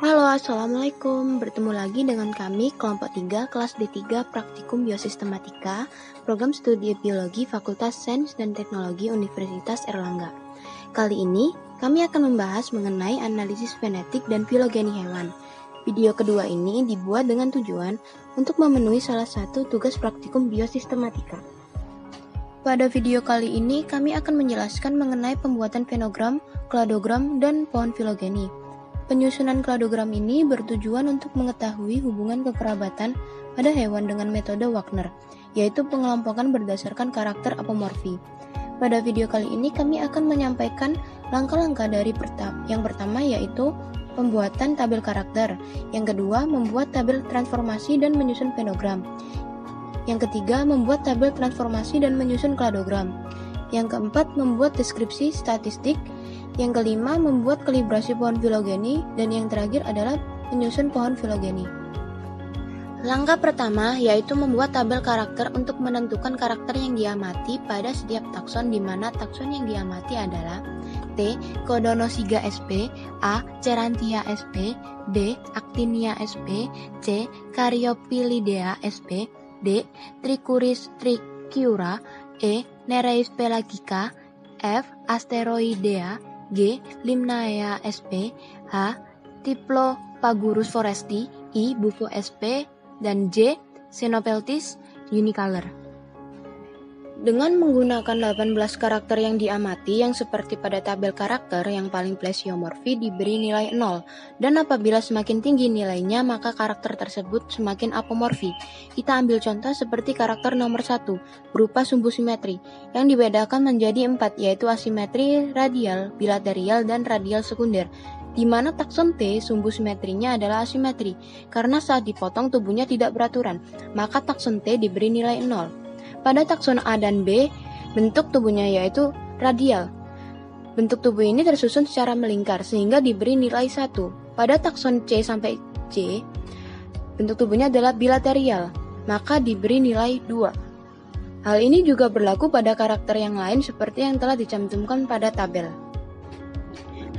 Halo, Assalamualaikum. Bertemu lagi dengan kami, kelompok 3, kelas D3 Praktikum Biosistematika, Program Studi Biologi Fakultas Sains dan Teknologi Universitas Erlangga. Kali ini, kami akan membahas mengenai analisis fenetik dan filogeni hewan. Video kedua ini dibuat dengan tujuan untuk memenuhi salah satu tugas praktikum biosistematika. Pada video kali ini, kami akan menjelaskan mengenai pembuatan fenogram, kladogram, dan pohon filogeni. Penyusunan kladogram ini bertujuan untuk mengetahui hubungan kekerabatan pada hewan dengan metode Wagner, yaitu pengelompokan berdasarkan karakter apomorfi. Pada video kali ini kami akan menyampaikan langkah-langkah dari yang pertama yaitu pembuatan tabel karakter, yang kedua membuat tabel transformasi dan menyusun fenogram, yang ketiga membuat tabel transformasi dan menyusun kladogram, yang keempat membuat deskripsi statistik, yang kelima membuat kalibrasi pohon filogeni, dan yang terakhir adalah menyusun pohon filogeni. Langkah pertama yaitu membuat tabel karakter untuk menentukan karakter yang diamati pada setiap takson, di mana takson yang diamati adalah T. Codonosiga sp, A. Cerantia sp, B. Actinia sp, C. Caryophyllidea sp, D. Trichuris trichiura, E. Nereis pelagica, F. Asteroidea, G. Limnaea sp, H. Typhlopaguros foresti, I. Bufo sp, dan J. Xenopeltis unicolor. Dengan menggunakan 18 karakter yang diamati yang seperti pada tabel karakter, yang paling plesiomorfi diberi nilai 0, dan apabila semakin tinggi nilainya maka karakter tersebut semakin apomorfi. Kita ambil contoh seperti karakter nomor 1 berupa sumbu simetri yang dibedakan menjadi 4, yaitu asimetri radial, bilaterial, dan radial sekunder, di mana takson T sumbu simetrinya adalah asimetri karena saat dipotong tubuhnya tidak beraturan, maka takson T diberi nilai 0. Pada takson A dan B, bentuk tubuhnya yaitu radial. Bentuk tubuh ini tersusun secara melingkar sehingga diberi nilai 1. Pada takson C sampai C, bentuk tubuhnya adalah bilaterial, maka diberi nilai 2. Hal ini juga berlaku pada karakter yang lain seperti yang telah dicantumkan pada tabel.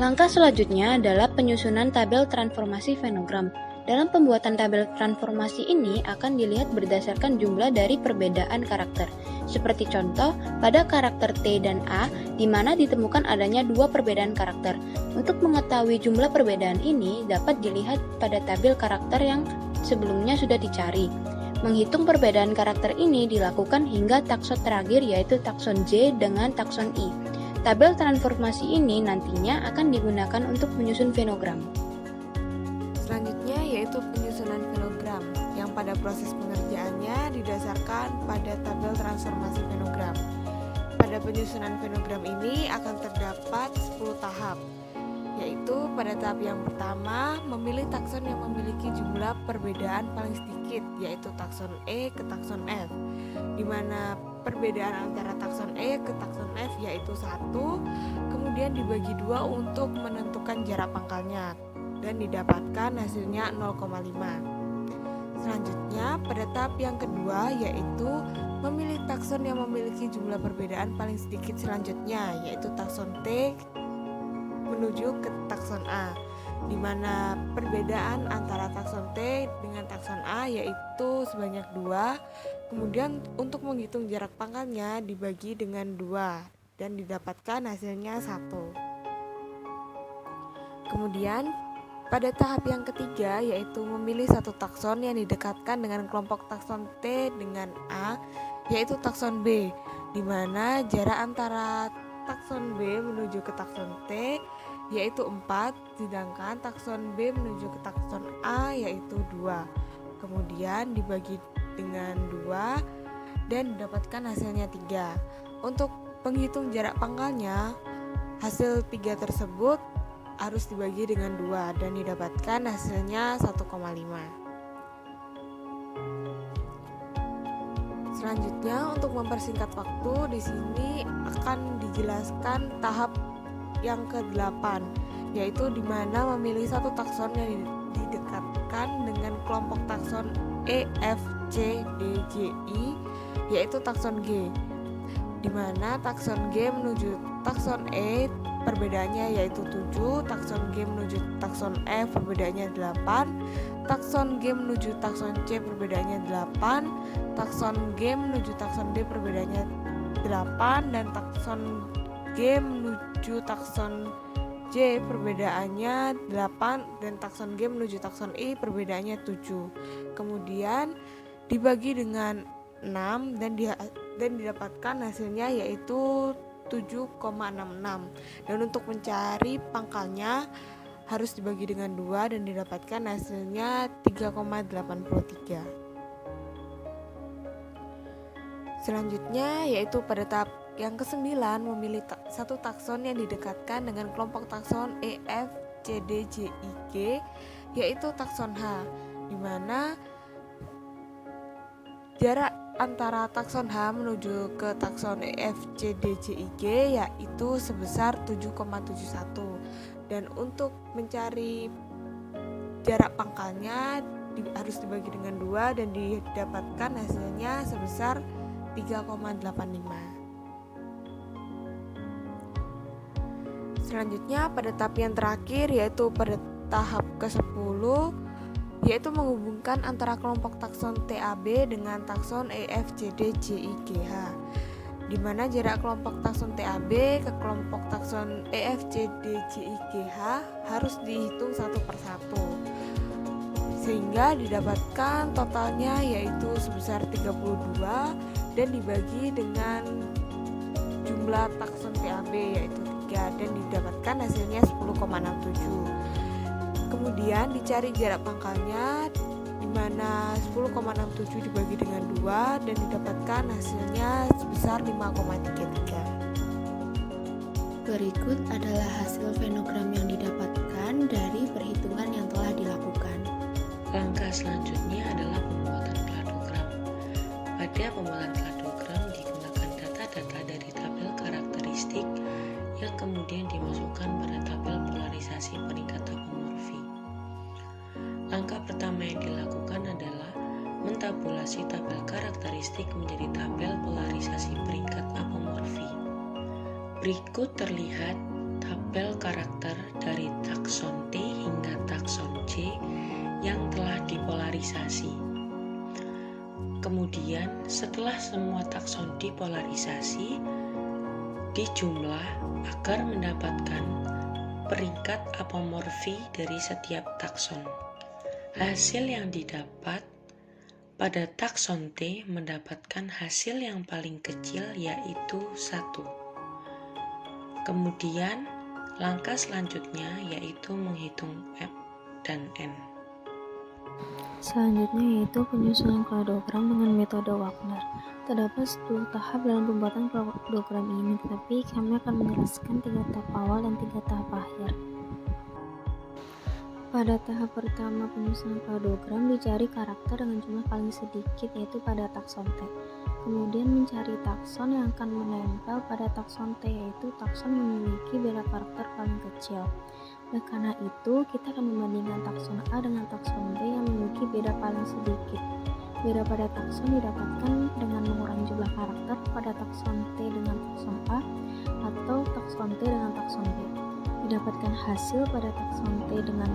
Langkah selanjutnya adalah penyusunan tabel transformasi fenogram. Dalam pembuatan tabel transformasi ini akan dilihat berdasarkan jumlah dari perbedaan karakter. Seperti contoh, pada karakter T dan A, di mana ditemukan adanya 2 perbedaan karakter. Untuk mengetahui jumlah perbedaan ini dapat dilihat pada tabel karakter yang sebelumnya sudah dicari. Menghitung perbedaan karakter ini dilakukan hingga takson terakhir yaitu takson J dengan takson I. Tabel transformasi ini nantinya akan digunakan untuk menyusun fenogram. Selanjutnya yaitu penyusunan fenogram, yang pada proses pengerjaannya didasarkan pada tabel transformasi fenogram. Pada penyusunan fenogram ini akan terdapat 10 tahap, yaitu pada tahap yang pertama memilih takson yang memiliki jumlah perbedaan paling sedikit, yaitu takson E ke takson F, di mana perbedaan antara takson E ke takson F yaitu 1, kemudian dibagi 2 untuk menentukan jarak pangkalnya, dan didapatkan hasilnya 0,5. Selanjutnya pada tahap yang kedua yaitu memilih takson yang memiliki jumlah perbedaan paling sedikit selanjutnya, yaitu takson T menuju ke takson A, di mana perbedaan antara takson T dengan takson A yaitu sebanyak 2. Kemudian untuk menghitung jarak pangkalnya dibagi dengan 2 dan didapatkan hasilnya 1. Kemudian pada tahap yang ketiga yaitu memilih satu takson yang didekatkan dengan kelompok takson T dengan A, yaitu takson B, di mana jarak antara takson B menuju ke takson T yaitu 4, sedangkan takson B menuju ke takson A yaitu 2. Kemudian dibagi dengan 2 dan didapatkan hasilnya 3. Untuk penghitung jarak pangkalnya, hasil 3 tersebut harus dibagi dengan 2 dan didapatkan hasilnya 1,5. Selanjutnya untuk mempersingkat waktu, di sini akan dijelaskan tahap yang ke-8, yaitu di mana memilih satu takson yang didekatkan dengan kelompok takson E, F, C, D, G, I, yaitu takson G, di mana takson G menuju takson E perbedaannya yaitu 7, takson G menuju takson F perbedaannya 8, takson G menuju takson C perbedaannya 8, takson G menuju takson D perbedaannya 8, dan takson G menuju takson J perbedaannya 8, dan takson G menuju takson I perbedaannya 7. Kemudian dibagi dengan 6 dan didapatkan hasilnya yaitu 7,66. Dan untuk mencari pangkalnya harus dibagi dengan 2 dan didapatkan hasilnya 3,83. Selanjutnya yaitu pada tahap yang ke-9 memilih satu takson yang didekatkan dengan kelompok takson E, F, C, D, J, I, G, yaitu takson H, di mana jarak antara takson H menuju ke takson E, F, C, D, J, I, G yaitu sebesar 7,71. Dan untuk mencari jarak pangkalnya harus dibagi dengan 2 dan didapatkan hasilnya sebesar 3,85. Selanjutnya pada tahap yang terakhir yaitu pada tahap ke-10 yaitu menghubungkan antara kelompok takson TAB dengan takson E, F, C, D, J, I, G, H, di mana jarak kelompok takson TAB ke kelompok takson E, F, C, D, J, I, G, H harus dihitung satu persatu sehingga didapatkan totalnya yaitu sebesar 32 dan dibagi dengan jumlah takson TAB yaitu 3 dan didapatkan hasilnya 10,67. Kemudian dicari jarak pangkalnya di mana 10,67 dibagi dengan 2 dan didapatkan hasilnya sebesar 5,33. Berikut adalah hasil fenogram yang didapatkan dari perhitungan yang telah dilakukan. Langkah selanjutnya adalah pembuatan kladogram. Pada pembuatan kladogram digunakan data-data dari tabel karakteristik yang kemudian dimasukkan pada tabel polarisasi peringkat apomorfi. Langkah pertama yang dilakukan adalah mentabulasi tabel karakteristik menjadi tabel polarisasi peringkat apomorfi. Berikut terlihat tabel karakter dari takson T hingga takson C yang telah dipolarisasi. Kemudian setelah semua takson dipolarisasi, dijumlah agar mendapatkan peringkat apomorfi dari setiap takson. Hasil yang didapat pada takson T mendapatkan hasil yang paling kecil yaitu 1. Kemudian langkah selanjutnya yaitu menghitung F dan N. Selanjutnya yaitu penyusunan kladogram dengan metode Wagner. Terdapat 10 tahap dalam pembuatan kladogram ini, tetapi kami akan menjelaskan 3 tahap awal dan 3 tahap akhir. Pada tahap pertama penyusunan kladogram dicari karakter dengan jumlah paling sedikit yaitu pada takson T. Kemudian mencari takson yang akan menempel pada takson T yaitu takson yang memiliki beda karakter paling kecil. Oleh karena itu, kita akan membandingkan takson A dengan takson B yang memiliki beda paling sedikit. Beda pada takson didapatkan dengan mengurangi jumlah karakter pada takson T dengan takson A atau takson T dengan takson B. Didapatkan hasil pada takson T dengan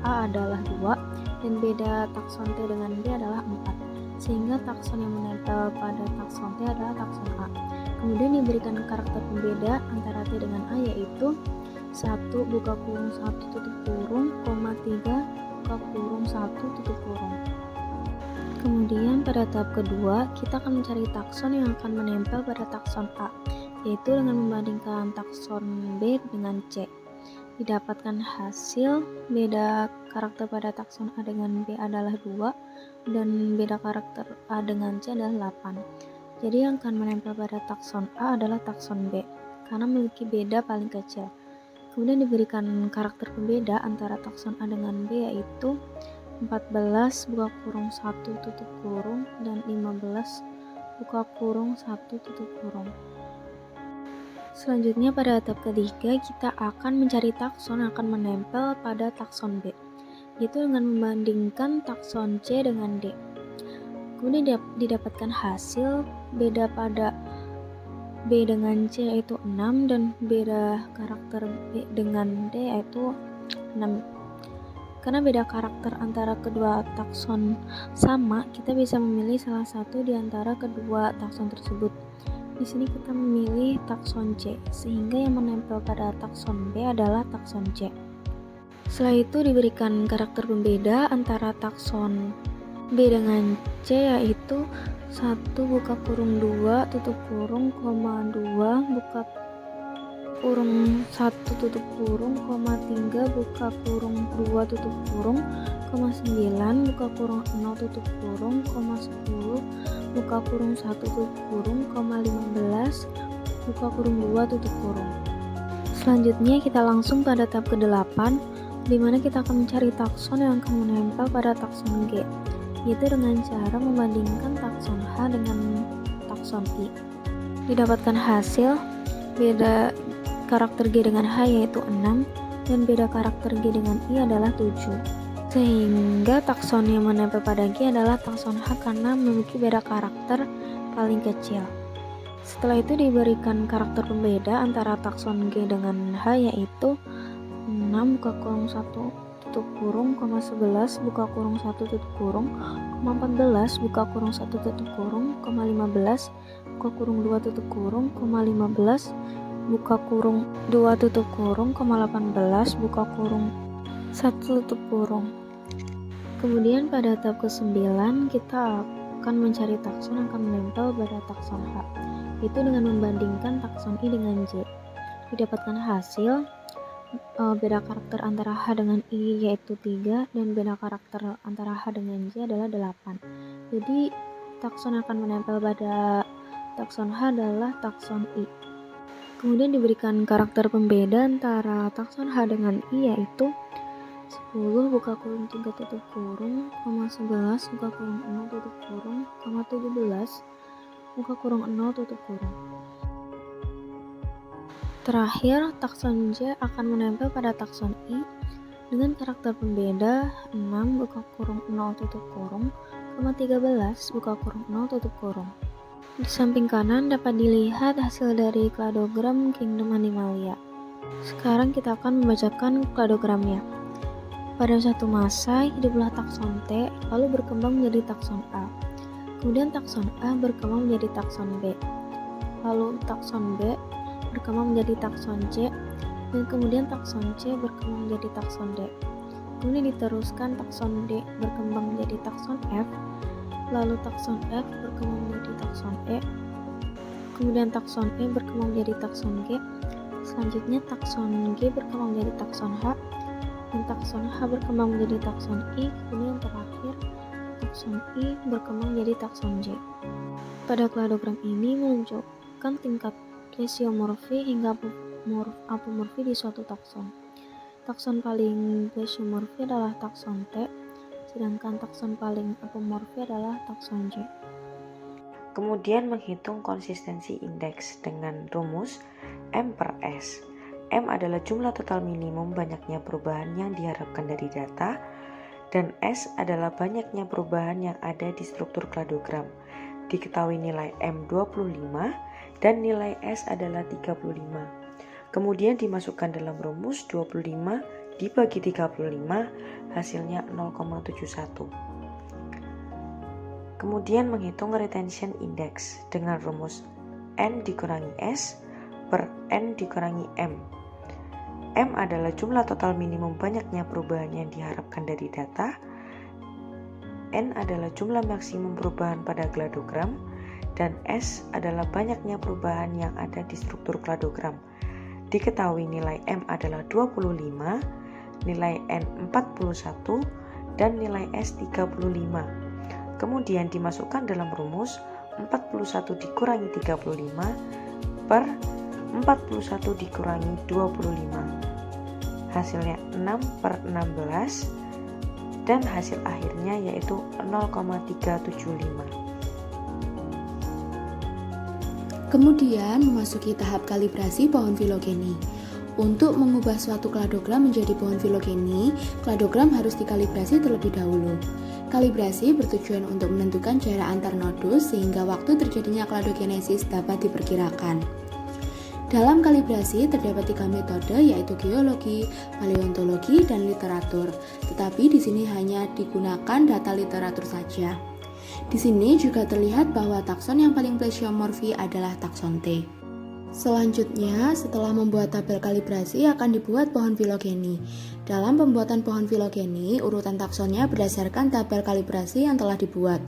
A adalah 2 dan beda takson T dengan B adalah 4, sehingga takson yang menempel pada takson T adalah takson A. Kemudian diberikan karakter pembeda antara T dengan A yaitu 1 buka kurung 1 tutup kurung, 3 buka kurung 1 tutup kurung. Kemudian pada tahap kedua, kita akan mencari takson yang akan menempel pada takson A, yaitu dengan membandingkan takson B dengan C. Didapatkan hasil beda karakter pada takson A dengan B adalah 2 dan beda karakter A dengan C adalah 8. Jadi yang akan menempel pada takson A adalah takson B karena memiliki beda paling kecil. Kemudian diberikan karakter pembeda antara takson A dengan B yaitu 14 buka kurung 1 tutup kurung dan 15 buka kurung 1 tutup kurung. Selanjutnya pada tahap ketiga kita akan mencari takson yang akan menempel pada takson B, yaitu dengan membandingkan takson C dengan D. Kemudian didapatkan hasil beda pada B dengan C yaitu 6 dan beda karakter B dengan D yaitu 6. Karena beda karakter antara kedua takson sama, kita bisa memilih salah satu di antara kedua takson tersebut. Di sini kita memilih takson C, sehingga yang menempel pada takson B adalah takson C. Setelah itu diberikan karakter pembeda antara takson B dengan C yaitu 1 buka kurung 2 tutup kurung, 2 buka kurung 1 tutup kurung, 3 buka kurung 2 tutup kurung, 9 buka kurung 0 tutup kurung, 10 buka kurung 1 tutup kurung, 15 buka kurung 2 tutup kurung. Selanjutnya kita langsung pada tahap ke-8, di mana kita akan mencari takson yang akan menempel pada takson G, yaitu dengan cara membandingkan takson H dengan takson I. Didapatkan hasil beda karakter G dengan H yaitu 6 dan beda karakter G dengan I adalah 7. Sehingga takson yang menempel pada G adalah takson H karena memiliki beda karakter paling kecil. Setelah itu diberikan karakter pembeda antara takson G dengan H yaitu 6 buka kurung 1 tutup kurung, 11 buka kurung 1 tutup kurung, 14 buka kurung 1 tutup kurung, 15 buka kurung 2 tutup kurung, 15 buka kurung 2 tutup kurung, 18 buka kurung 1 tutup kurung. Kemudian pada tahap ke-9 kita akan mencari takson yang akan menempel pada takson H, yaitu dengan membandingkan takson I dengan J. Didapatkan hasil beda karakter antara H dengan I yaitu 3 dan beda karakter antara H dengan J adalah 8. Jadi takson yang akan menempel pada takson H adalah takson I. Kemudian diberikan karakter pembeda antara takson H dengan I yaitu 10 buka kurung 3 tutup kurung, 11 buka kurung 0 tutup kurung, 17 buka kurung 0 tutup kurung. Terakhir, takson J akan menempel pada takson I dengan karakter pembeda 6 buka kurung 0 tutup kurung, 13 buka kurung 0 tutup kurung. Di samping kanan dapat dilihat hasil dari kladogram Kingdom Animalia. Sekarang kita akan membacakan kladogramnya. Pada suatu masa, hiduplah takson T, lalu berkembang menjadi takson A. Kemudian takson A berkembang menjadi takson B. Lalu takson B berkembang menjadi takson C, dan kemudian takson C berkembang menjadi takson D. Kemudian diteruskan takson D berkembang menjadi takson F, lalu takson F berkembang menjadi takson E, kemudian takson E berkembang menjadi takson G, selanjutnya takson G berkembang menjadi takson H, dan takson H berkembang menjadi takson I, kemudian terakhir takson I berkembang menjadi takson J. Pada kladogram ini menunjukkan tingkat plesiomorfi hingga apomorfi di suatu takson. Takson paling plesiomorfi adalah takson T, sedangkan takson paling apomorfi adalah takson J. Kemudian menghitung konsistensi indeks dengan rumus M per S. M adalah jumlah total minimum banyaknya perubahan yang diharapkan dari data, dan S adalah banyaknya perubahan yang ada di struktur kladogram. Diketahui nilai M 25 dan nilai S adalah 35. Kemudian dimasukkan dalam rumus 25 dibagi 35 hasilnya 0,71. Kemudian menghitung retention index dengan rumus N dikurangi S per N dikurangi M. M adalah jumlah total minimum banyaknya perubahan yang diharapkan dari data. N adalah jumlah maksimum perubahan pada kladogram, dan S adalah banyaknya perubahan yang ada di struktur kladogram. Diketahui nilai M adalah 25, nilai N 41, dan nilai S 35. Kemudian dimasukkan dalam rumus 41 dikurangi 35 per 41 dikurangi 25. Hasilnya 6 per 16, dan hasil akhirnya yaitu 0,375. Kemudian memasuki tahap kalibrasi pohon filogeni. Untuk mengubah suatu kladogram menjadi pohon filogeni, kladogram harus dikalibrasi terlebih dahulu. Kalibrasi bertujuan untuk menentukan jarak antar nodus sehingga waktu terjadinya kladogenesis dapat diperkirakan. Dalam kalibrasi terdapat 3 metode, yaitu geologi, paleontologi, dan literatur. Tetapi di sini hanya digunakan data literatur saja. Di sini juga terlihat bahwa takson yang paling plesiomorfi adalah takson T. Selanjutnya, setelah membuat tabel kalibrasi akan dibuat pohon filogeni. Dalam pembuatan pohon filogeni, urutan taksonnya berdasarkan tabel kalibrasi yang telah dibuat.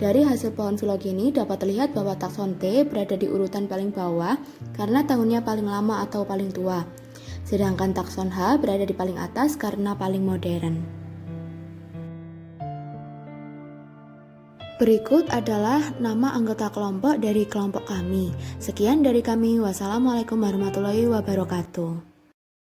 Dari hasil pohon filogeni dapat terlihat bahwa takson T berada di urutan paling bawah karena tahunnya paling lama atau paling tua. Sedangkan takson H berada di paling atas karena paling modern. Berikut adalah nama anggota kelompok dari kelompok kami. Sekian dari kami. Wassalamualaikum warahmatullahi wabarakatuh.